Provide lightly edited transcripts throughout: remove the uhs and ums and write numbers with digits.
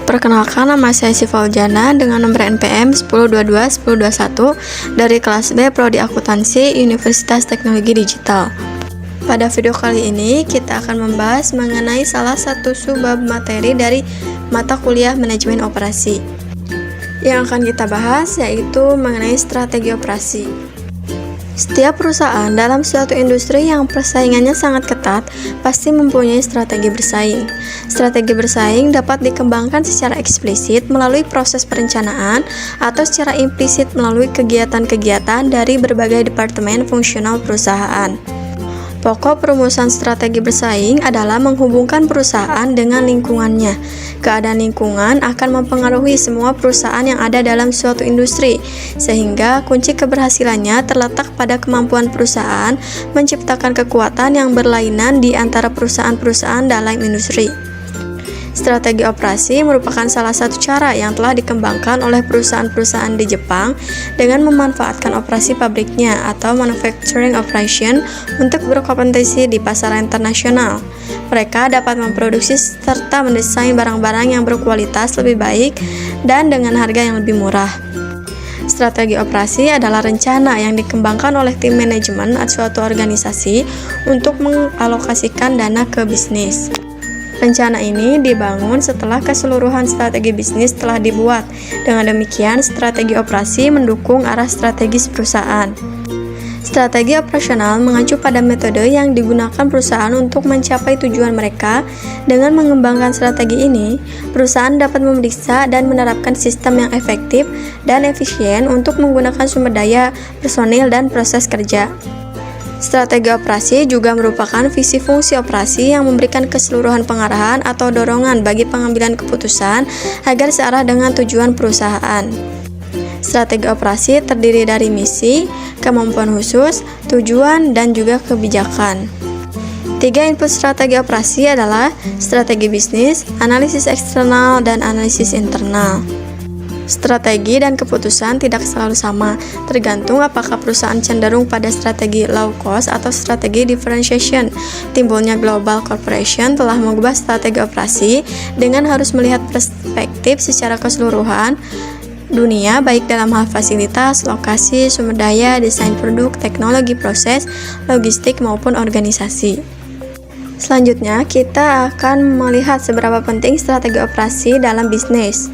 Perkenalkan, nama saya Syifa Uljana dengan nomor NPM 1022-1021 dari kelas B Prodi Akuntansi Universitas Teknologi Digital. Pada video kali ini kita akan membahas mengenai salah satu subbab materi dari mata kuliah manajemen operasi. Yang akan kita bahas yaitu mengenai strategi operasi. Setiap perusahaan dalam suatu industri yang persaingannya sangat ketat pasti mempunyai strategi bersaing. Strategi bersaing dapat dikembangkan secara eksplisit melalui proses perencanaan atau secara implisit melalui kegiatan-kegiatan dari berbagai departemen fungsional perusahaan. Pokok perumusan strategi bersaing adalah menghubungkan perusahaan dengan lingkungannya. Keadaan lingkungan akan mempengaruhi semua perusahaan yang ada dalam suatu industri, sehingga kunci keberhasilannya terletak pada kemampuan perusahaan menciptakan kekuatan yang berlainan di antara perusahaan-perusahaan dalam industri. Strategi operasi merupakan salah satu cara yang telah dikembangkan oleh perusahaan-perusahaan di Jepang dengan memanfaatkan operasi pabriknya atau manufacturing operation untuk berkompetisi di pasar internasional. Mereka dapat memproduksi serta mendesain barang-barang yang berkualitas lebih baik dan dengan harga yang lebih murah. Strategi operasi adalah rencana yang dikembangkan oleh tim manajemen suatu organisasi untuk mengalokasikan dana ke bisnis. Rencana ini dibangun setelah keseluruhan strategi bisnis telah dibuat. Dengan demikian, strategi operasi mendukung arah strategis perusahaan. Strategi operasional mengacu pada metode yang digunakan perusahaan untuk mencapai tujuan mereka. Dengan mengembangkan strategi ini, perusahaan dapat memeriksa dan menerapkan sistem yang efektif dan efisien untuk menggunakan sumber daya, personil, dan proses kerja. Strategi operasi juga merupakan visi fungsi operasi yang memberikan keseluruhan pengarahan atau dorongan bagi pengambilan keputusan agar searah dengan tujuan perusahaan. Strategi operasi terdiri dari misi, kemampuan khusus, tujuan, dan juga kebijakan. 3 input strategi operasi adalah strategi bisnis, analisis eksternal, dan analisis internal. Strategi dan keputusan tidak selalu sama, tergantung apakah perusahaan cenderung pada strategi low cost atau strategi differentiation. Timbulnya global corporation telah mengubah strategi operasi dengan harus melihat perspektif secara keseluruhan dunia, baik dalam hal fasilitas, lokasi, sumber daya, desain produk, teknologi proses, logistik, maupun organisasi. Selanjutnya, kita akan melihat seberapa penting strategi operasi dalam bisnis.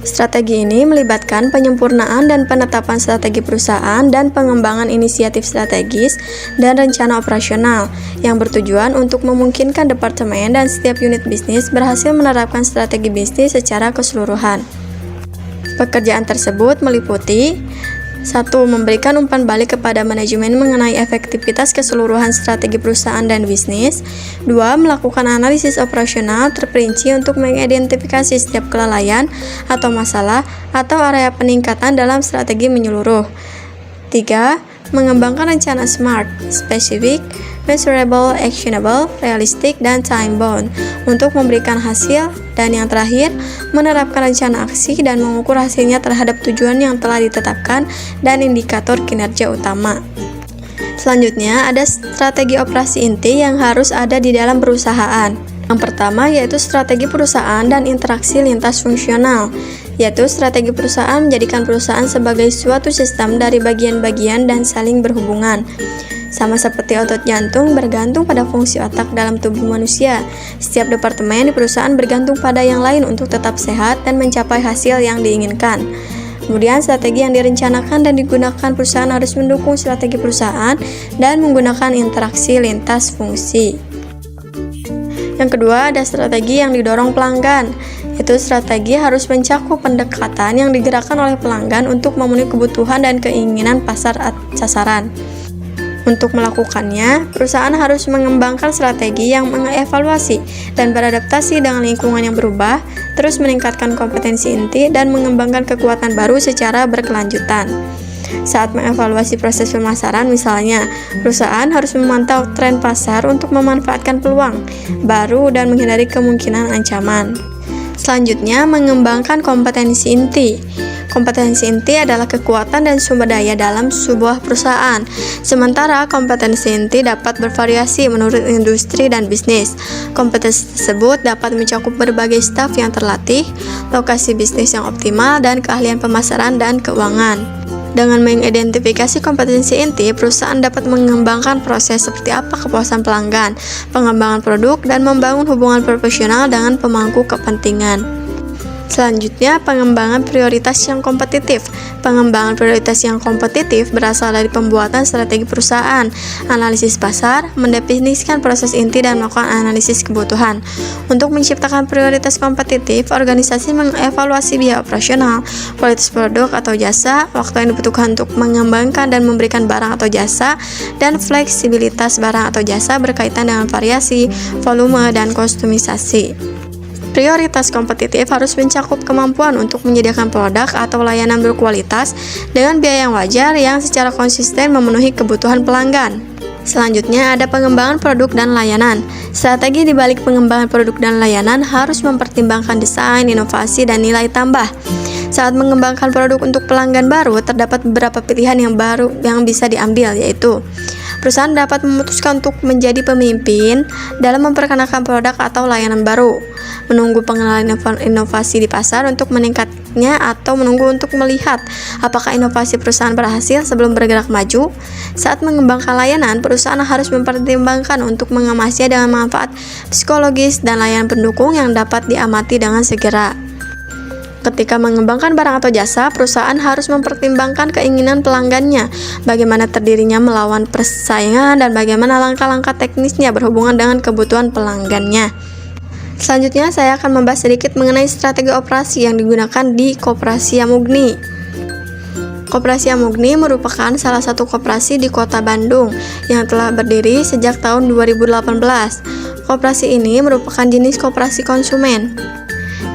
Strategi ini melibatkan penyempurnaan dan penetapan strategi perusahaan dan pengembangan inisiatif strategis dan rencana operasional yang bertujuan untuk memungkinkan departemen dan setiap unit bisnis berhasil menerapkan strategi bisnis secara keseluruhan. Pekerjaan tersebut meliputi 1. Memberikan umpan balik kepada manajemen mengenai efektivitas keseluruhan strategi perusahaan dan bisnis. 2. Melakukan analisis operasional terperinci untuk mengidentifikasi setiap kelalaian atau masalah atau area peningkatan dalam strategi menyeluruh. 3. Mengembangkan rencana SMART, Specific, Measurable, Actionable, Realistic, dan Time-bound untuk memberikan hasil. Dan yang terakhir, menerapkan rencana aksi dan mengukur hasilnya terhadap tujuan yang telah ditetapkan dan indikator kinerja utama. Selanjutnya, ada strategi operasi inti yang harus ada di dalam perusahaan. Yang pertama yaitu strategi perusahaan dan interaksi lintas fungsional, yaitu strategi perusahaan menjadikan perusahaan sebagai suatu sistem dari bagian-bagian dan saling berhubungan. Sama seperti otot jantung bergantung pada fungsi otak dalam tubuh manusia, setiap departemen di perusahaan bergantung pada yang lain untuk tetap sehat dan mencapai hasil yang diinginkan. Kemudian, strategi yang direncanakan dan digunakan perusahaan harus mendukung strategi perusahaan dan menggunakan interaksi lintas fungsi. Yang kedua, ada strategi yang didorong pelanggan, yaitu strategi harus mencakup pendekatan yang digerakkan oleh pelanggan untuk memenuhi kebutuhan dan keinginan pasar sasaran. Untuk melakukannya, perusahaan harus mengembangkan strategi yang mengevaluasi dan beradaptasi dengan lingkungan yang berubah, terus meningkatkan kompetensi inti, dan mengembangkan kekuatan baru secara berkelanjutan. Saat mengevaluasi proses pemasaran, misalnya, perusahaan harus memantau tren pasar untuk memanfaatkan peluang baru dan menghindari kemungkinan ancaman. Selanjutnya, mengembangkan kompetensi inti. Kompetensi inti adalah kekuatan dan sumber daya dalam sebuah perusahaan. Sementara kompetensi inti dapat bervariasi menurut industri dan bisnis. Kompetensi tersebut dapat mencakup berbagai staf yang terlatih, lokasi bisnis yang optimal, dan keahlian pemasaran dan keuangan. Dengan mengidentifikasi kompetensi inti, perusahaan dapat mengembangkan proses seperti apa kepuasan pelanggan, pengembangan produk, dan membangun hubungan profesional dengan pemangku kepentingan. Selanjutnya, pengembangan prioritas yang kompetitif. Pengembangan prioritas yang kompetitif berasal dari pembuatan strategi perusahaan, analisis pasar, mendefinisikan proses inti, dan melakukan analisis kebutuhan. Untuk menciptakan prioritas kompetitif, organisasi mengevaluasi biaya operasional, kualitas produk atau jasa, waktu yang dibutuhkan untuk mengembangkan dan memberikan barang atau jasa, dan fleksibilitas barang atau jasa berkaitan dengan variasi, volume, dan kostumisasi. Prioritas kompetitif harus mencakup kemampuan untuk menyediakan produk atau layanan berkualitas dengan biaya yang wajar yang secara konsisten memenuhi kebutuhan pelanggan. Selanjutnya ada pengembangan produk dan layanan. Strategi di balik pengembangan produk dan layanan harus mempertimbangkan desain, inovasi, dan nilai tambah. Saat mengembangkan produk untuk pelanggan baru, terdapat beberapa pilihan yang baru yang bisa diambil, yaitu perusahaan dapat memutuskan untuk menjadi pemimpin dalam memperkenalkan produk atau layanan baru, menunggu pengenalan inovasi di pasar untuk meningkatnya, atau menunggu untuk melihat apakah inovasi perusahaan berhasil sebelum bergerak maju. Saat mengembangkan layanan, perusahaan harus mempertimbangkan untuk mengemasnya dengan manfaat psikologis dan layanan pendukung yang dapat diamati dengan segera. Ketika mengembangkan barang atau jasa, perusahaan harus mempertimbangkan keinginan pelanggannya, bagaimana terdirinya melawan persaingan, dan bagaimana langkah-langkah teknisnya berhubungan dengan kebutuhan pelanggannya. Selanjutnya, saya akan membahas sedikit mengenai strategi operasi yang digunakan di Koperasi Yamugni. Koperasi Yamugni merupakan salah satu koperasi di Kota Bandung yang telah berdiri sejak tahun 2018. Koperasi ini merupakan jenis koperasi konsumen,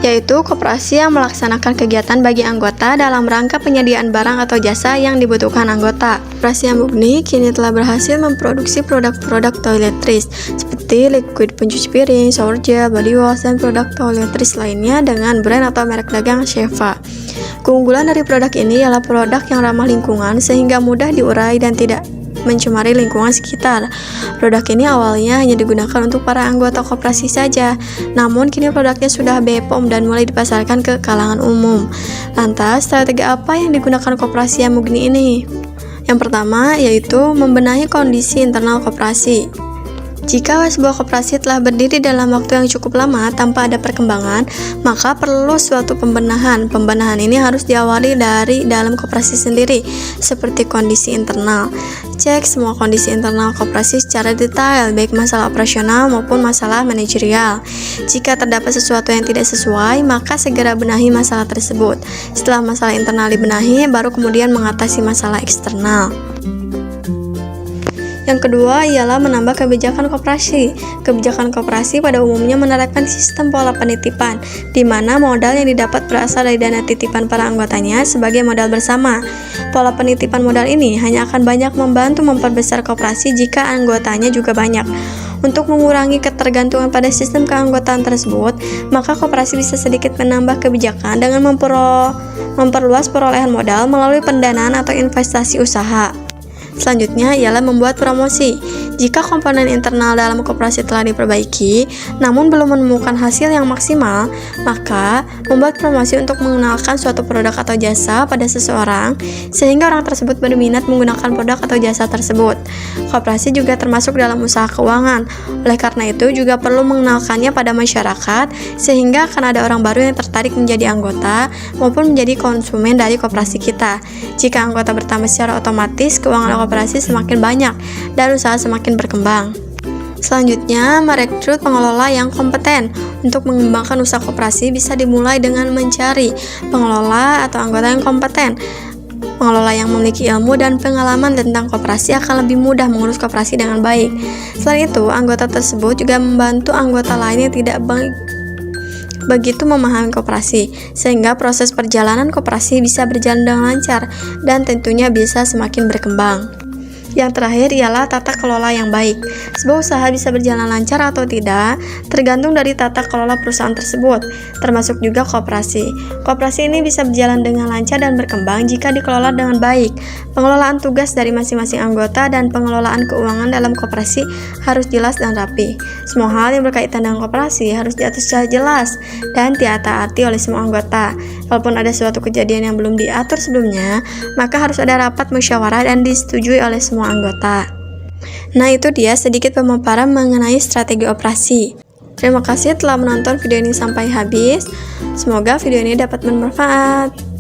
yaitu koperasi yang melaksanakan kegiatan bagi anggota dalam rangka penyediaan barang atau jasa yang dibutuhkan anggota. Koperasi Yamugni kini telah berhasil memproduksi produk-produk toiletries seperti liquid pencuci piring, shower gel, body wash, dan produk toiletries lainnya dengan brand atau merek dagang Sheva. Keunggulan dari produk ini ialah produk yang ramah lingkungan sehingga mudah diurai dan tidak mencemari lingkungan sekitar. Produk ini awalnya hanya digunakan untuk para anggota koperasi saja, namun kini produknya sudah BPOM dan mulai dipasarkan ke kalangan umum. Lantas, strategi apa yang digunakan Koperasi Yamugni ini? Yang pertama yaitu membenahi kondisi internal koperasi. Jika sebuah koperasi telah berdiri dalam waktu yang cukup lama tanpa ada perkembangan, maka perlu suatu pembenahan. Pembenahan ini harus diawali dari dalam koperasi sendiri, seperti kondisi internal. Cek semua kondisi internal koperasi secara detail, baik masalah operasional maupun masalah manajerial. Jika terdapat sesuatu yang tidak sesuai, maka segera benahi masalah tersebut. Setelah masalah internal dibenahi, baru kemudian mengatasi masalah eksternal. Yang kedua ialah menambah kebijakan koperasi. Kebijakan koperasi pada umumnya menerapkan sistem pola penitipan, di mana modal yang didapat berasal dari dana titipan para anggotanya sebagai modal bersama. Pola penitipan modal ini hanya akan banyak membantu memperbesar koperasi jika anggotanya juga banyak. Untuk mengurangi ketergantungan pada sistem keanggotaan tersebut, maka koperasi bisa sedikit menambah kebijakan dengan memperluas perolehan modal melalui pendanaan atau investasi usaha. Selanjutnya ialah membuat promosi. Jika komponen internal dalam koperasi telah diperbaiki, namun belum menemukan hasil yang maksimal, maka membuat promosi untuk mengenalkan suatu produk atau jasa pada seseorang, sehingga orang tersebut berminat menggunakan produk atau jasa tersebut. Koperasi juga termasuk dalam usaha keuangan. Oleh karena itu, juga perlu mengenalkannya pada masyarakat, sehingga akan ada orang baru yang tertarik menjadi anggota maupun menjadi konsumen dari koperasi kita. Jika anggota bertambah secara otomatis, keuangan koperasi semakin banyak dan usaha semakin berkembang. Selanjutnya, merekrut pengelola yang kompeten. Untuk mengembangkan usaha koperasi bisa dimulai dengan mencari pengelola atau anggota yang kompeten. Pengelola yang memiliki ilmu dan pengalaman tentang koperasi akan lebih mudah mengurus koperasi dengan baik. Selain itu, anggota tersebut juga membantu anggota lain yang tidak begitu memahami koperasi, sehingga proses perjalanan koperasi bisa berjalan dengan lancar dan tentunya bisa semakin berkembang. Yang terakhir ialah tata kelola yang baik. Sebuah usaha bisa berjalan lancar atau tidak tergantung dari tata kelola perusahaan tersebut, termasuk juga koperasi. Koperasi ini bisa berjalan dengan lancar dan berkembang jika dikelola dengan baik. Pengelolaan tugas dari masing-masing anggota dan pengelolaan keuangan dalam koperasi harus jelas dan rapi. Semua hal yang berkaitan dengan koperasi harus diatur secara jelas dan ditaati oleh semua anggota. Walaupun ada suatu kejadian yang belum diatur sebelumnya, maka harus ada rapat musyawarah dan disetujui oleh semua anggota. Nah, itu dia sedikit pemaparan mengenai strategi operasi. Terima kasih telah menonton video ini sampai habis. Semoga video ini dapat bermanfaat.